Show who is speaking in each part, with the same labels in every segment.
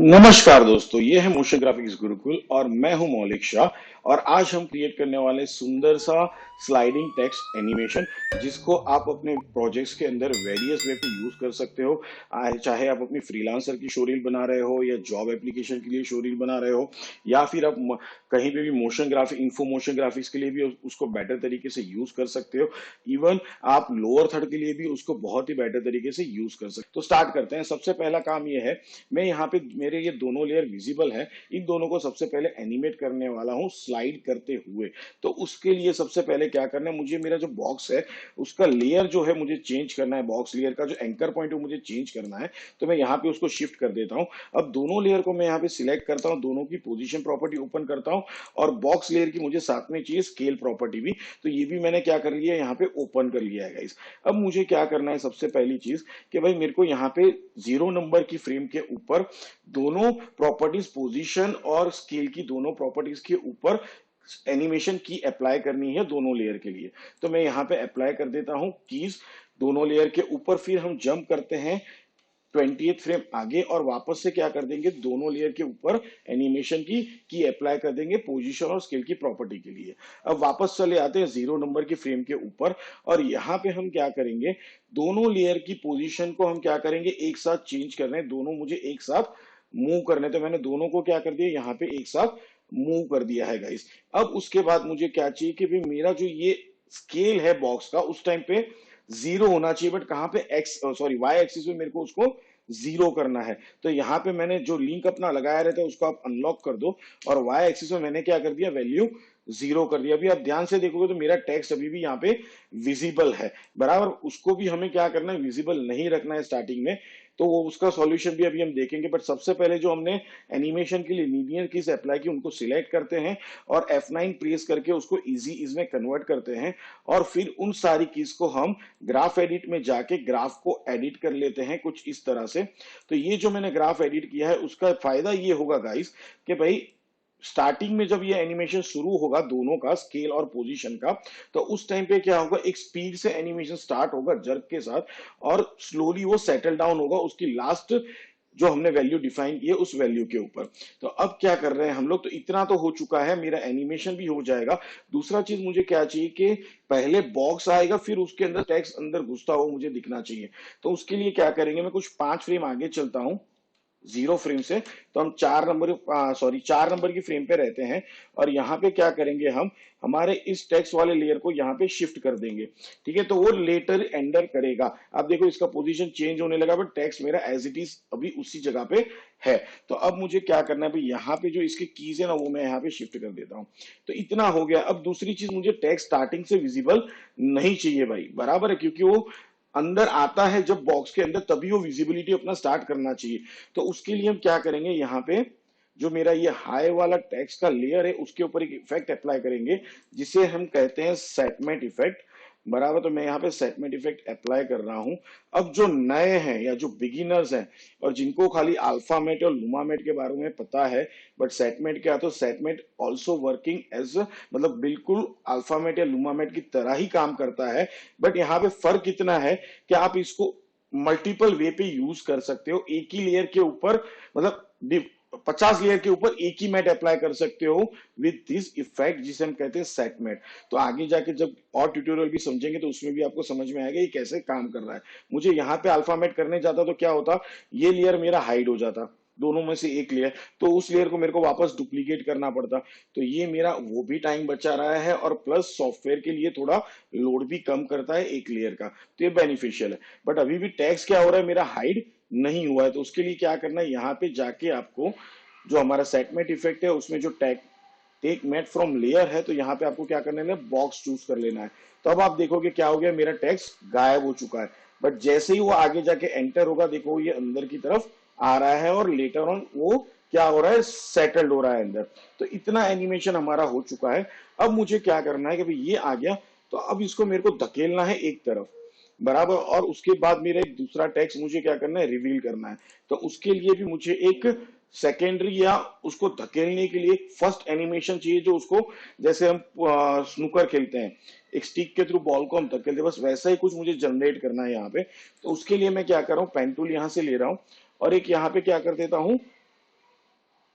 Speaker 1: नमस्कार दोस्तों, ये है मोशन ग्राफिक्स गुरुकुल और मैं हूं मौलिक शाह। और आज हम क्रिएट करने वाले सुंदर सा स्लाइडिंग टेक्स्ट एनिमेशन जिसको आप अपने प्रोजेक्ट्स के अंदर वेरियस वे पे यूज कर सकते हो। चाहे आप अपनी फ्रीलांसर की शोरील बना रहे हो या जॉब एप्लीकेशन के लिए शोरील बना रहे हो, या फिर आप कहीं पे भी motion graphic info motion graphics के लिए भी उसको बेटर तरीके से यूज कर सकते हो। इवन आप लोअर थर्ड के लिए भी उसको बहुत ही बेटर तरीके से यूज कर सकते हो। तो स्टार्ट करते हैं। सबसे पहला काम ये है, मैं यहाँ पे मेरे ये दोनों लेयर विजिबल है, इन दोनों को सबसे पहले एनिमेट करने वाला हूँ स्लाइड करते हुए। तो उसके लिए सबसे पहले क्या करना है, मुझे मेरा जो बॉक्स है उसका लेयर जो है मुझे चेंज करना है। बॉक्स लेयर का जो एंकर पॉइंट है मुझे चेंज करना है। तो मैं यहाँ पे उसको शिफ्ट कर देता हूँ। अब दोनों लेयर को मैं यहाँ पे सिलेक्ट करता हूँ, दोनों की पोजीशन प्रॉपर्टी ओपन करता हूँ और बॉक्स लेयर की मुझे साथ में चाहिए स्केल प्रॉपर्टी भी। तो ये भी मैंने क्या कर लिया, यहाँ पे ओपन कर लिया है गाइस। अब मुझे क्या करना है, सबसे पहली चीज कि भाई मेरे को यहाँ पे 0 नंबर की फ्रेम के ऊपर दोनों प्रॉपर्टीज पोजीशन और स्केल की दोनों प्रॉपर्टीज के ऊपर एनिमेशन की अप्लाई करनी है दोनों लेयर के लिए। तो मैं यहाँ पे अप्लाई कर देता हूँ कीज दोनों लेयर के ऊपर। फिर हम जंप करते हैं 20th फ्रेम आगे और वापस से क्या कर देंगे, दोनों लेयर के ऊपर एनिमेशन की अप्लाई कर देंगे पोजीशन और स्केल की प्रॉपर्टी के लिए। अब वापस चले आते हैं 0 नंबर की फ्रेम के ऊपर और यहाँ पे हम क्या करेंगे, दोनों लेयर की पोजीशन को हम क्या करेंगे, एक साथ चेंज कर रहे हैं। दोनों मुझे एक साथ मूव करने, तो मैंने दोनों को क्या कर दिया, यहाँ पे एक साथ मूव कर दिया है गाइस। अब उसके बाद मुझे क्या चाहिए कि भाई मेरा जो ये स्केल है बॉक्स का उस टाइम पे 0 होना चाहिए, बट कहाँ पे एक्स सॉरी वाई एक्सिस में मेरे को उसको 0 करना है। तो यहाँ पे मैंने जो लिंक अपना लगाया रहता है उसको आप अनलॉक कर दो और वाई एक्सिस में मैंने क्या कर दिया, वैल्यू 0 कर दिया। अभी आप ध्यान से देखोगे तो मेरा टेक्स्ट अभी भी यहाँ पे विजिबल है बराबर। उसको भी हमें क्या करना है, विजिबल नहीं रखना है स्टार्टिंग में। तो वो उसका सॉल्यूशन भी अभी हम देखेंगे, बट सबसे पहले जो हमने एनिमेशन के लिए लीनियर कीज अप्लाई की उनको सिलेक्ट करते हैं और F9 प्रेस करके उसको इजी इज में कन्वर्ट करते हैं। और फिर उन सारी कीज को हम ग्राफ एडिट में जाके ग्राफ को एडिट कर लेते हैं कुछ इस तरह से। तो ये जो मैंने ग्राफ एडिट किया है उसका फायदा ये होगा गाइस कि भाई स्टार्टिंग में जब ये एनिमेशन शुरू होगा दोनों का स्केल और पोजीशन का, तो उस टाइम पे क्या होगा, एक स्पीड से एनिमेशन स्टार्ट होगा जर्क के साथ और स्लोली वो सेटल डाउन होगा उसकी लास्ट जो हमने वैल्यू डिफाइन की है उस वैल्यू के ऊपर। तो अब क्या कर रहे हैं हम लोग, तो इतना तो हो चुका है, मेरा एनिमेशन भी हो जाएगा। दूसरा चीज मुझे क्या चाहिए कि पहले बॉक्स आएगा फिर उसके अंदर टेक्स्ट अंदर घुसता हुआ मुझे दिखना चाहिए। तो उसके लिए क्या करेंगे, मैं कुछ 5 फ्रेम आगे चलता हूं 0 फ्रेम से। तो हम 4 नंबर की फ्रेम पे रहते हैं और यहाँ पे क्या करेंगे, हम हमारे इस टेक्स्ट वाले लेयर को यहाँ पे शिफ्ट कर देंगे। ठीक है, तो वो लेटर एंडर करेगा। अब देखो इसका पोजीशन चेंज होने लगा बट टेक्स्ट मेरा एज इट इज अभी उसी जगह पे है। तो अब मुझे क्या करना है भाई, यहाँ पे जो इसके कीज है ना वो मैं यहाँ पे शिफ्ट कर देता हूँ। तो इतना हो गया। अब दूसरी चीज, मुझे टेक्स्ट स्टार्टिंग से विजिबल नहीं चाहिए भाई, बराबर है, क्योंकि वो अंदर आता है जब बॉक्स के अंदर तभी वो विजिबिलिटी अपना स्टार्ट करना चाहिए। तो उसके लिए हम क्या करेंगे, यहाँ पे जो मेरा ये हाई वाला टेक्स्ट का लेयर है उसके ऊपर एक इफेक्ट अप्लाई करेंगे जिसे हम कहते हैं सेटमेंट इफेक्ट, बराबर। तो मैं यहाँ पे सेटमेंट इफेक्ट अप्लाई कर रहा हूं। अब जो नए हैं या जो बिगिनर्स हैं और जिनको खाली अल्फामेट और लुमामेट के बारे में पता है, बट सेटमेंट क्या, तो सेटमेंट ऑल्सो वर्किंग एज, मतलब बिल्कुल अल्फामेट या लुमामेट की तरह ही काम करता है। बट यहाँ पे फर्क इतना है कि आप इसको मल्टीपल वे पे यूज कर सकते हो। एक ही लेयर के ऊपर, मतलब 50 लेयर के ऊपर एक ही मैट अप्लाई कर सकते हो विद दिस इफेक्ट जिसे हम कहते हैं सेट मैट। तो आगे जाके जब और ट्यूटोरियल भी समझेंगे तो उसमें भी आपको समझ में आएगा ये कैसे काम कर रहा है। मुझे यहाँ पे अल्फा मैट करने जाता तो क्या होता, ये लेयर मेरा हाइड हो जाता, दोनों में से एक लेयर, तो उस लेयर को मेरे को वापस डुप्लीकेट करना पड़ता। तो ये मेरा वो भी टाइम बचा रहा है और प्लस सॉफ्टवेयर के लिए थोड़ा लोड भी कम करता है एक लेयर का, तो ये बेनिफिशियल है। बट अभी भी टेक्स्ट क्या हो रहा है, मेरा हाइड नहीं हुआ है। तो उसके लिए क्या करना है, यहाँ पे जाके आपको जो हमारा सेटमेट इफेक्ट है उसमें जो टेक मेट फ्रॉम लेयर है, तो यहाँ पे आपको क्या करना है, बॉक्स चूज कर लेना है। तो अब आप देखोगे क्या हो गया, मेरा टेक्स्ट गायब हो चुका है। बट जैसे ही वो आगे जाके एंटर होगा, देखो ये अंदर की तरफ आ रहा है और लेटर ऑन वो क्या हो रहा है, सेटल्ड हो रहा है अंदर। तो इतना एनिमेशन हमारा हो चुका है। अब मुझे क्या करना है कि भाई ये आ गया, तो अब इसको मेरे को धकेलना है एक तरफ, बराबर। और उसके बाद मेरा एक दूसरा टेक्स्ट मुझे क्या करना है, रिवील करना है। तो उसके लिए भी मुझे एक सेकेंडरी या उसको धकेलने के लिए एक फर्स्ट एनिमेशन चाहिए, जो उसको जैसे हम स्नूकर खेलते हैं एक स्टिक के थ्रू बॉल को हम धकेलते हैं, बस वैसा ही कुछ मुझे जनरेट करना है यहाँ पे। तो उसके लिए मैं क्या कर रहा हूँ, पेन टूल यहाँ से ले रहा हूँ और एक यहाँ पे क्या कर देता हूँ,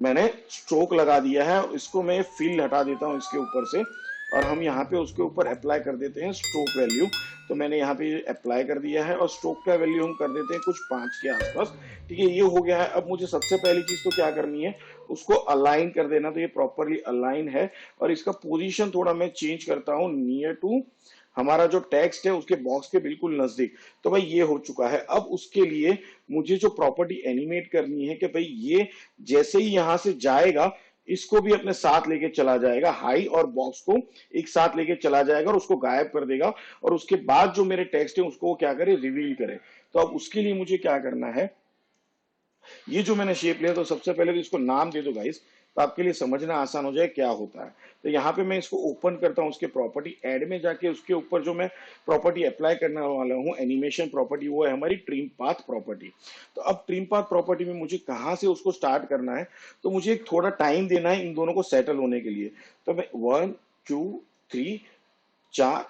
Speaker 1: मैंने स्ट्रोक लगा दिया है और इसको मैं फिल हटा देता हूँ इसके ऊपर से, और हम यहाँ पे उसके ऊपर अप्लाई कर देते हैं स्ट्रोक वैल्यू। तो मैंने यहाँ पे अप्लाई कर दिया है और स्ट्रोक का वैल्यू हम कर देते हैं कुछ 5 के आसपास। ठीक है, ये हो गया है। अब मुझे सबसे पहली चीज तो क्या करनी है, उसको अलाइन कर देना। तो ये प्रॉपरली अलाइन है और इसका पोजीशन थोड़ा मैं चेंज करता हूँ नियर टू हमारा जो टेक्स्ट है उसके बॉक्स के बिल्कुल नजदीक। तो भाई ये हो चुका है। अब उसके लिए मुझे जो प्रॉपर्टी एनिमेट करनी है कि भाई ये जैसे ही यहां से जाएगा इसको भी अपने साथ लेके चला जाएगा, हाई और बॉक्स को एक साथ लेके चला जाएगा और उसको गायब कर देगा, और उसके बाद जो मेरे टेक्स्ट है उसको क्या करे, रिवील करे। तो अब उसके लिए मुझे क्या करना है, ये जो मैंने शेप लिया तो सबसे पहले तो इसको नाम दे दो गाइस, तो आपके लिए समझना आसान हो जाए क्या होता है। तो यहाँ पे मैं इसको ओपन करता हूँ, उसके प्रॉपर्टी ऐड में जाके उसके ऊपर जो मैं प्रॉपर्टी अप्लाई करने वाला हूँ एनिमेशन प्रॉपर्टी, वो है हमारी ट्रिम पाथ प्रॉपर्टी। तो अब ट्रिम पाथ प्रॉपर्टी में मुझे कहाँ से उसको स्टार्ट करना है, तो मुझे एक थोड़ा टाइम देना है इन दोनों को सेटल होने के लिए। तो मैं 1 2 3 4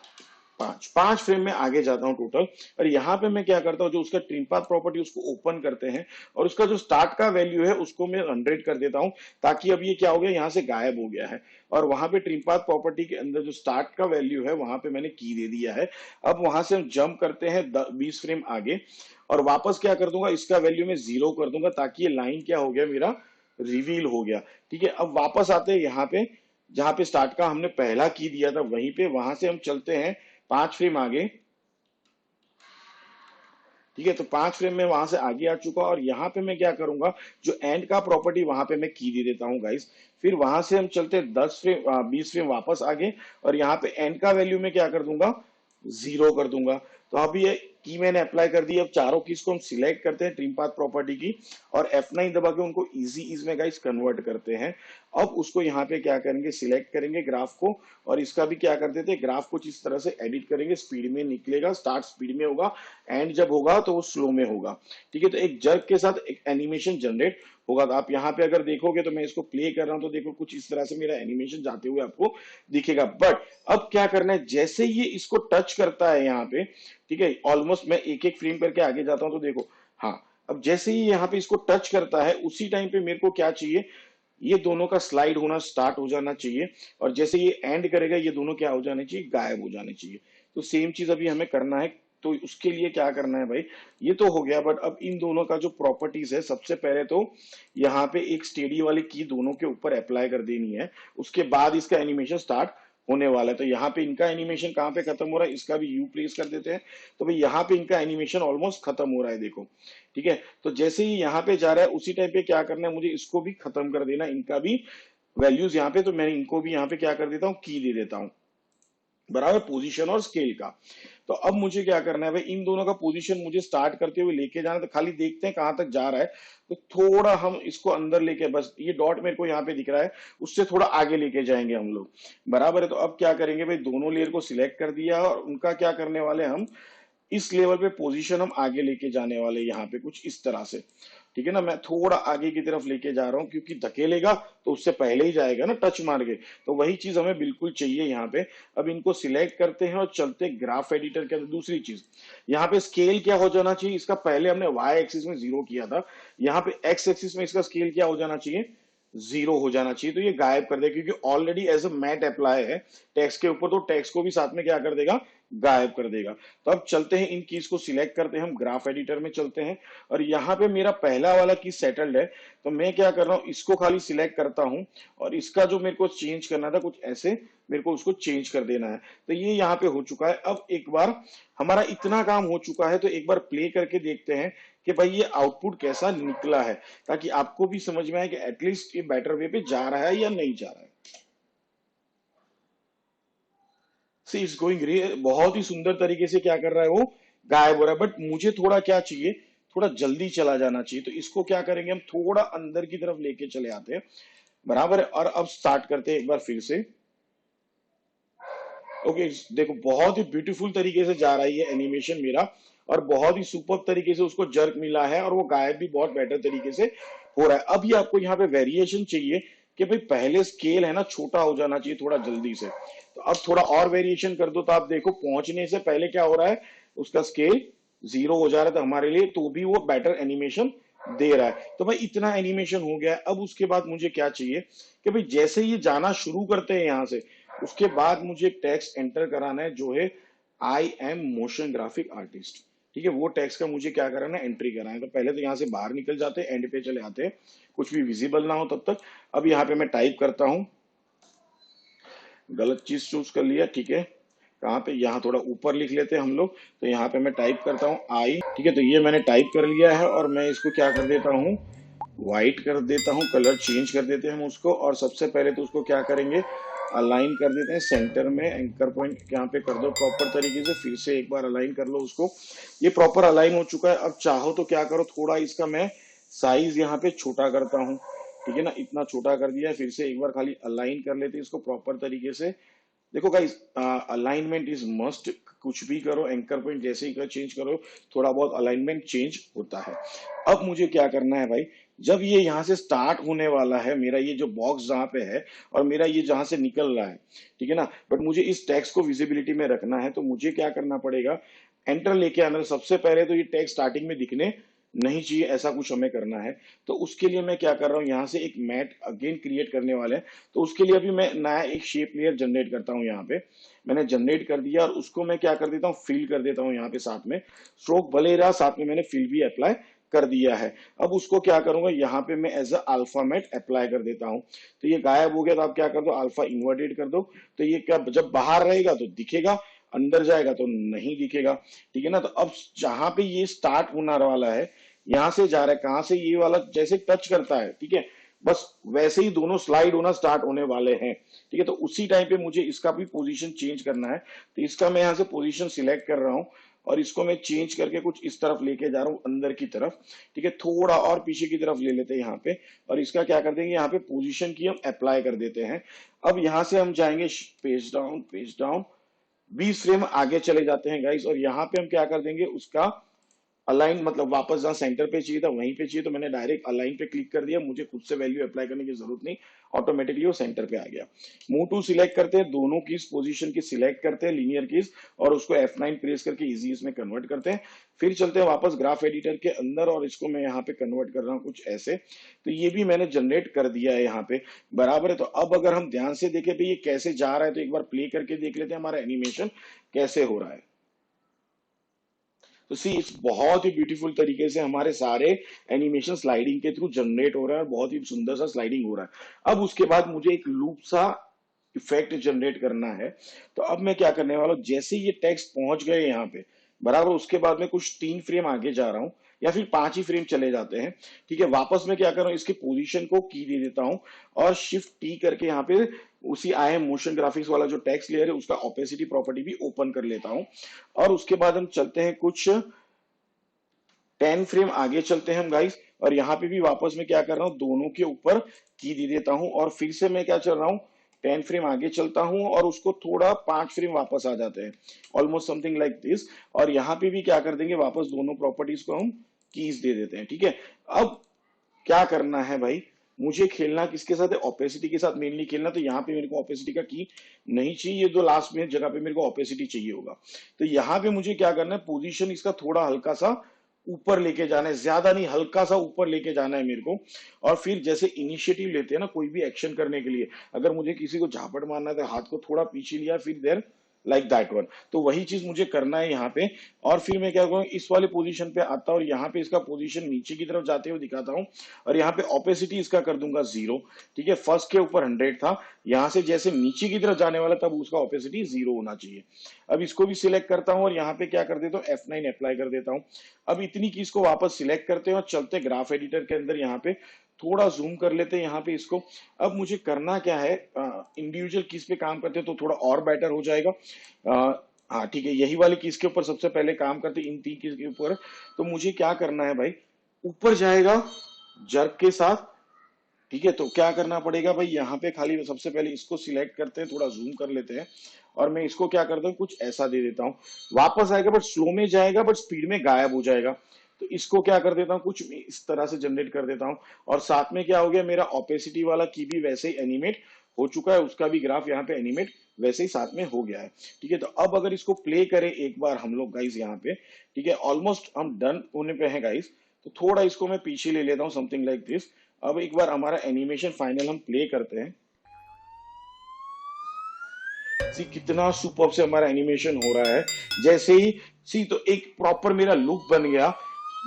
Speaker 1: 5 फ्रेम में आगे जाता हूं टोटल, और यहाँ पे मैं क्या करता हूँ, जो उसका ट्रिम पाथ प्रॉपर्टी उसको ओपन करते हैं और उसका जो स्टार्ट का वैल्यू है उसको मैं 100 कर देता हूं, ताकि अब ये क्या हो गया, यहाँ से गायब हो गया है। और वहां पे ट्रिम पाथ प्रॉपर्टी के अंदर जो स्टार्ट का वैल्यू है वहां पे मैंने की दे दिया है। अब वहां से हम जंप करते हैं 20 फ्रेम आगे, और वापस क्या कर दूंगा, इसका वैल्यू मैं 0 कर दूंगा, ताकि ये लाइन क्या हो गया, मेरा रिवील हो गया। ठीक है, अब वापस आते हैं यहाँ पे जहां पे स्टार्ट का हमने पहला की दिया था वहीं पे, वहां से हम चलते हैं 5 फ्रेम आगे। ठीक है, तो 5 फ्रेम में वहां से आगे आ चुका, और यहाँ पे मैं क्या करूंगा, जो एंड का प्रॉपर्टी वहां पे मैं की दे देता हूँ गाइस। फिर वहां से हम चलते हैं 20 फ्रेम वापस आगे, और यहाँ पे एंड का वैल्यू में क्या कर दूंगा, 0 कर दूंगा। तो अभी ये की मैंने अप्लाई कर दी। अब चारों कीज को हम सिलेक्ट करते हैं ट्रिम पाथ प्रॉपर्टी की, और F9 दबा के उनको इजी इज में गाइस कन्वर्ट करते हैं। अब उसको यहाँ पे क्या करेंगे, सिलेक्ट करेंगे ग्राफ को, और इसका भी क्या कर देते हैं, ग्राफ को इस तरह से एडिट करेंगे, स्पीड में निकलेगा, स्टार्ट स्पीड में होगा, एंड जब होगा तो वो स्लो में होगा। ठीक है, तो एक जर्क के साथ एक एनिमेशन जनरेट होगा। तो आप यहाँ पे अगर देखोगे, तो मैं इसको प्ले कर रहा हूं तो देखो कुछ इस तरह से मेरा एनिमेशन जाते हुए आपको दिखेगा। बट अब क्या करना है, जैसे ये इसको टच करता है यहाँ पे, ठीक है, ऑलमोस्ट मैं एक एक फ्रेम करके आगे जाता हूं तो देखो, हाँ, अब जैसे ही यहाँ पे इसको टच करता है उसी टाइम पे मेरे को क्या चाहिए, ये दोनों का स्लाइड होना स्टार्ट हो जाना चाहिए, और जैसे ये एंड करेगा ये दोनों क्या हो जाने चाहिए, गायब हो जाने चाहिए। तो सेम चीज अभी हमें करना है। तो उसके लिए क्या करना है भाई, ये तो हो गया, बट अब इन दोनों का जो प्रॉपर्टीज है, सबसे पहले तो यहाँ पे एक स्टेडी वाली की दोनों के ऊपर अप्लाई कर देनी है, उसके बाद इसका एनिमेशन स्टार्ट होने वाला है। तो यहाँ पे इनका एनिमेशन कहाँ पे खत्म हो रहा है, इसका भी यू प्लेस कर देते हैं। तो भाई यहाँ पे इनका एनिमेशन ऑलमोस्ट खत्म हो रहा है, देखो। ठीक है, तो जैसे ही यहाँ पे जा रहा है उसी टाइम पे क्या करना है, मुझे इसको भी खत्म कर देना, इनका भी वैल्यूज यहाँ पे। तो मैं इनको भी यहाँ पे क्या कर देता हूँ, की दे देता हूँ, बराबर पोजीशन और स्केल का। तो अब मुझे क्या करना है भाई, इन दोनों का पोजीशन मुझे स्टार्ट करते हुए लेके जाना है। तो खाली देखते हैं कहां तक जा रहा है। तो थोड़ा हम इसको अंदर लेके, बस ये डॉट मेरे को यहाँ पे दिख रहा है, उससे थोड़ा आगे लेके जाएंगे हम लोग, बराबर है। तो अब क्या करेंगे भाई, दोनों लेयर को सिलेक्ट कर दिया और उनका क्या करने वाले हम, इस लेवल पे पोजीशन हम आगे लेके जाने वाले, यहाँ पे कुछ इस तरह से। ठीक है ना, मैं थोड़ा आगे की तरफ लेके जा रहा हूं, क्योंकि धकेलेगा तो उससे पहले ही जाएगा ना टच मार के, तो वही चीज हमें बिल्कुल चाहिए यहाँ पे। अब इनको सिलेक्ट करते हैं और चलते ग्राफ एडिटर के अंदर। दूसरी चीज यहाँ पे स्केल क्या हो जाना चाहिए, इसका पहले हमने वाई एक्सिस में 0 किया था, यहाँ पे एक्स एक्सिस में इसका स्केल क्या हो जाना चाहिए, 0 हो जाना चाहिए। तो ये गायब कर देगा, क्योंकि already as a mat apply है टेक्स्ट के ऊपर, तो टेक्स्ट को भी साथ में क्या कर देगा, गायब कर देगा। तो अब चलते हैं, इन कीज को सिलेक्ट करते हैं, हम ग्राफ एडिटर में चलते हैं, और यहाँ पे मेरा पहला वाला की सेटल्ड है। तो मैं क्या कर रहा हूँ, इसको खाली सिलेक्ट करता हूँ, और इसका जो मेरे को चेंज करना था कुछ ऐसे, मेरे को उसको चेंज कर देना है। तो ये यहाँ पे हो चुका है। अब एक बार हमारा इतना काम हो चुका है, तो एक बार प्ले करके देखते हैं कि भाई ये आउटपुट कैसा निकला है, ताकि आपको भी समझ में आए कि एटलीस्ट ये बेटर वे पे जा रहा है या नहीं जा रहा है। सी इट्स गोइंग, बहुत ही सुंदर तरीके से क्या कर रहा है वो, गायब हो रहा है। बट मुझे थोड़ा क्या चाहिए, थोड़ा जल्दी चला जाना चाहिए। तो इसको क्या करेंगे, हम थोड़ा अंदर की तरफ लेके चले आते हैं, बराबर है। और अब स्टार्ट करते हैं एक बार फिर से। ओके, देखो बहुत ही ब्यूटीफुल तरीके से जा रहा है ये एनिमेशन मेरा, और बहुत ही सुपर तरीके से उसको जर्क मिला है, और वो गायब भी बहुत बेटर तरीके से हो रहा है। अब ये आपको यहाँ पे वेरिएशन चाहिए कि भाई पहले स्केल है ना छोटा हो जाना चाहिए थोड़ा जल्दी से। तो अब थोड़ा और वेरिएशन कर दो, तो आप देखो पहुंचने से पहले क्या हो रहा है, उसका स्केल 0 हो जा रहा था हमारे लिए, तो भी वो बेटर एनिमेशन दे रहा है। तो भाई इतना एनिमेशन हो गया है। अब उसके बाद मुझे क्या चाहिए कि भाई जैसे ये जाना शुरू करते हैं यहाँ से, उसके बाद मुझे एक टेक्स्ट एंटर कराना है जो है I am motion graphic artist. ठीक है, वो टेक्स्ट का मुझे क्या कराना है, एंट्री कराना है। तो पहले तो यहाँ से बाहर निकल जाते हैं, एंड पे चले आते हैं, कुछ भी विजिबल ना हो तब तक। अब यहाँ पे मैं टाइप करता हूँ, गलत चीज चूज कर लिया, ठीक है। कहाँ पे, यहाँ थोड़ा ऊपर लिख लेते हैं हम लोग। तो यहाँ पे मैं टाइप करता हूँ आई, ठीक है। तो ये मैंने टाइप कर लिया है और मैं इसको क्या कर देता हूँ, व्हाइट कर देता हूँ, कलर चेंज कर देते हैं हम उसको। और सबसे पहले तो उसको क्या करेंगे, अलाइन कर देते हैं सेंटर में, एंकर पॉइंट यहाँ पे कर दो प्रॉपर तरीके से। फिर से एक बार अलाइन कर लो उसको। ये प्रॉपर अलाइन हो चुका है। अब चाहो तो क्या करो, थोड़ा इसका मैं साइज यहाँ पे छोटा करता हूँ, ठीक है ना। इतना छोटा कर दिया है। फिर से एक बार खाली अलाइन कर लेते हैं इसको प्रॉपर तरीके से। देखो गाइस, अलाइनमेंट इज मस्ट। कुछ भी करो, एंकर पॉइंट जैसे ही चेंज करो, थोड़ा बहुत अलाइनमेंट चेंज होता है। अब मुझे क्या करना है भाई, जब ये यहाँ से स्टार्ट होने वाला है, मेरा ये जो बॉक्स जहाँ पे है और मेरा ये जहाँ से निकल रहा है, ठीक है ना, बट मुझे इस टेक्स्ट को विजिबिलिटी में रखना है। तो मुझे क्या करना पड़ेगा, एंटर लेके आना। सबसे पहले तो ये टेक्स्ट स्टार्टिंग में दिखने नहीं चाहिए, ऐसा कुछ हमें करना है। तो उसके लिए मैं क्या कर रहा हूँ, यहाँ से एक मैट अगेन क्रिएट करने वाले हैं। तो उसके लिए अभी मैं नया एक शेप लेयर जनरेट करता हूँ। यहाँ पे मैंने जनरेट कर दिया और उसको मैं क्या कर देता हूँ, फिल कर देता हूँ यहाँ पे साथ में। स्ट्रोक भले रहा, साथ में मैंने फिल भी अप्लाई कर दिया है। अब उसको क्या करूंगा, यहाँ पे मैं एज अ अल्फामेट अप्लाई कर देता हूँ। तो ये गायब हो गया। तो आप क्या कर दो, अल्फा इन्वर्टेड कर दो। तो ये क्या, जब बाहर रहेगा तो दिखेगा, अंदर जाएगा तो नहीं दिखेगा, ठीक है ना। तो अब जहां पे ये स्टार्ट होने वाला है, यहां से जा रहा है, कहां से, ये वाला जैसे टच करता है, ठीक है, बस वैसे ही दोनों स्लाइड होना स्टार्ट होने वाले हैं, ठीक है। तो उसी टाइम पे मुझे इसका भी पोजीशन चेंज करना है। तो इसका मैं यहाँ से पोजीशन सिलेक्ट कर रहा हूँ और इसको मैं चेंज करके कुछ इस तरफ लेके जा रहा हूँ, अंदर की तरफ, ठीक है। थोड़ा और पीछे की तरफ ले लेते हैं यहाँ पे। और इसका क्या कर देंगे, यहाँ पे पोजीशन की हम अप्लाई कर देते हैं। अब यहाँ से हम जाएंगे पेज डाउन 20 फ्रेम आगे चले जाते हैं गाइस। और यहाँ पे हम क्या कर देंगे, उसका अलाइन, मतलब वापस जहां सेंटर पे चाहिए था वहीं पे चाहिए, तो मैंने डायरेक्ट अलाइन पे क्लिक कर दिया। मुझे खुद से वैल्यू अप्लाई करने की जरूरत नहीं, ऑटोमेटिकली वो सेंटर पे आ गया। मूव टू सिलेक्ट करते हैं, दोनों कीज पोजीशन की सिलेक्ट करते हैं, लीनियर कीज, और उसको F9 प्रेस करके इजी इसमें कन्वर्ट करते हैं। फिर चलते हैं वापस ग्राफ एडिटर के अंदर और इसको मैं यहाँ पे कन्वर्ट कर रहा हूँ कुछ ऐसे। तो ये भी मैंने जनरेट कर दिया है यहाँ पे, बराबर है। तो अब अगर हम ध्यान से देखें तो ये कैसे जा रहा है, तो एक बार प्ले करके देख लेते हैं हमारा एनिमेशन कैसे हो रहा है। तो सी इस बहुत ही ब्यूटीफुल तरीके से हमारे सारे एनिमेशन स्लाइडिंग के थ्रू जनरेट हो रहा है और बहुत ही सुंदर सा स्लाइडिंग हो रहा है। अब उसके बाद मुझे एक लूप सा इफेक्ट जनरेट करना है। तो अब मैं क्या करने वाला हूँ, जैसे ये टेक्स्ट पहुंच गए यहाँ पे, बराबर, उसके बाद में कुछ 3 फ्रेम आगे जा रहा हूँ या फिर 5 ही फ्रेम चले जाते हैं, ठीक है। वापस मैं क्या कर रहा हूँ, इसके पोजीशन को की दे देता हूँ और शिफ्ट टी करके यहाँ पे उसी आई एम मोशन ग्राफिक्स वाला जो टेक्स्ट लेयर है उसका ओपेसिटी प्रॉपर्टी भी ओपन कर लेता हूँ। और उसके बाद हम चलते हैं कुछ 10 फ्रेम आगे चलते हैं हम गाइस। और यहाँ पे भी वापस मैं क्या कर रहा हूँ, दोनों के ऊपर की दे देता हूँ और फिर से मैं क्या चल रहा हूँ, 10 फ्रेम आगे चलता हूँ और उसको थोड़ा 5 फ्रेम वापस आ जाते हैं, ऑलमोस्ट समथिंग लाइक दिस। और यहाँ पे भी क्या कर देंगे, वापस दोनों प्रॉपर्टीज को हम कीज दे देते हैं, ठीक है। अब क्या करना है भाई, मुझे खेलना किसके साथ है, ओपेसिटी के साथ मेनली खेलना। तो यहाँ पे मेरे को ओपेसिटी का की नहीं चाहिए, जो लास्ट में जगह पे मेरे को ओपेसिटी चाहिए होगा। तो यहाँ पे मुझे क्या करना है, पोजीशन इसका थोड़ा हल्का सा ऊपर लेके जाना है, ज्यादा नहीं, हल्का सा ऊपर लेके जाना है मेरे को। और फिर जैसे इनिशिएटिव लेते हैं ना कोई भी एक्शन करने के लिए, अगर मुझे किसी को झापड़ मारना है तो हाथ को थोड़ा पीछे लिया, फिर देर लाइक दैट वन। तो वही चीज मुझे करना है यहाँ पे। और फिर मैं क्या करूँ, इस वाले पोजीशन पे आता हूँ और यहाँ पे इसका पोजीशन नीचे की तरफ जाते हुए दिखाता हूँ। और यहाँ पे ओपेसिटी इसका कर दूंगा 0, ठीक है। फर्स्ट के ऊपर 100 था, यहाँ से जैसे नीचे की तरफ जाने वाला तब उसका ओपेसिटी 0 होना चाहिए। अब इसको भी सिलेक्ट करता हूँ और यहाँ पे क्या कर देता हूँ, F9 अप्लाई कर देता हूँ। अब इतनी की इसको वापस सिलेक्ट करते हैं और चलते ग्राफ एडिटर के अंदर, यहाँ पे थोड़ा जूम कर लेते हैं यहाँ पे इसको। अब मुझे करना क्या है, इंडिविजुअल कीज पे काम करते हैं तो थोड़ा और बेटर हो जाएगा। हाँ ठीक है, यही वाली कीज के ऊपर सबसे पहले काम करते हैं, इन 3 कीज के ऊपर। तो मुझे क्या करना है भाई, ऊपर जाएगा जर्क के साथ, ठीक है। तो क्या करना पड़ेगा भाई, यहाँ पे खाली सबसे पहले इसको सिलेक्ट करते हैं, थोड़ा जूम कर लेते हैं और मैं इसको क्या करता हूँ, कुछ ऐसा दे देता हूँ। वापस आएगा बट स्लो में जाएगा, बट स्पीड में गायब हो जाएगा। तो इसको क्या कर देता हूँ, कुछ इस तरह से जनरेट कर देता हूँ। और साथ में क्या हो गया, मेरा ओपेसिटी वाला की भी वैसे ही एनिमेट हो चुका है, उसका भी ग्राफ यहाँ पे एनिमेट वैसे ही साथ में हो गया है, ठीक है। तो अब अगर इसको प्ले करें एक बार हम लोग गाइस यहाँ पे, ठीक है, ऑलमोस्ट हम डन होने पे हैं गाइस। तो थोड़ा इसको मैं पीछे ले लेता हूँ, समथिंग लाइक दिस। अब एक बार हमारा एनिमेशन फाइनल हम प्ले करते हैं। सी कितना सुपर्ब से हमारा एनिमेशन हो रहा है। जैसे ही सी तो एक प्रॉपर मेरा लुक बन गया,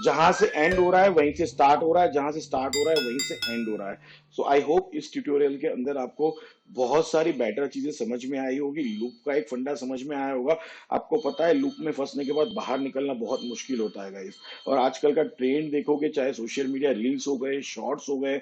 Speaker 1: जहां से एंड हो रहा है वहीं से स्टार्ट हो रहा है, जहां से स्टार्ट हो रहा है वहीं से एंड हो रहा है। सो आई होप इस ट्यूटोरियल के अंदर आपको बहुत सारी बेटर चीजें समझ में आई होगी, लूप का एक फंडा समझ में आया होगा। आपको पता है लूप में फंसने के बाद बाहर निकलना बहुत मुश्किल होता है गाइस। और आजकल का ट्रेंड देखोगे, चाहे सोशल मीडिया रील्स हो गए, शॉर्ट्स हो गए,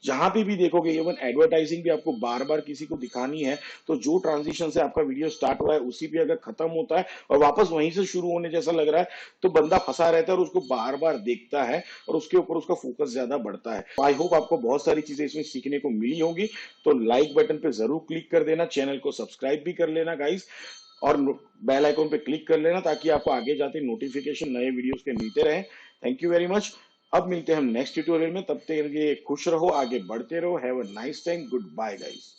Speaker 1: जहां पे भी देखोगे, इवन एडवर्टाइजिंग भी आपको बार बार किसी को दिखानी है, तो जो ट्रांजिशन से आपका वीडियो स्टार्ट हुआ है उसी पे अगर खत्म होता है और वापस वहीं से शुरू होने जैसा लग रहा है, तो बंदा फंसा रहता है और उसको बार बार देखता है और उसके ऊपर उसका फोकस ज्यादा बढ़ता है। आई होप आपको बहुत सारी चीजें इसमें सीखने को मिली होंगी। तो लाइक बटन पे जरूर क्लिक कर देना, चैनल को सब्सक्राइब भी कर लेना गाइस, और बेल आइकन पे क्लिक कर लेना ताकि आपको आगे जाते नोटिफिकेशन नए वीडियोस के मिलते रहें। Thank you very much. अब मिलते हैं हम नेक्स्ट ट्यूटोरियल में, तब तक के लिए खुश रहो, आगे बढ़ते रहो। Have a nice time, good bye guys.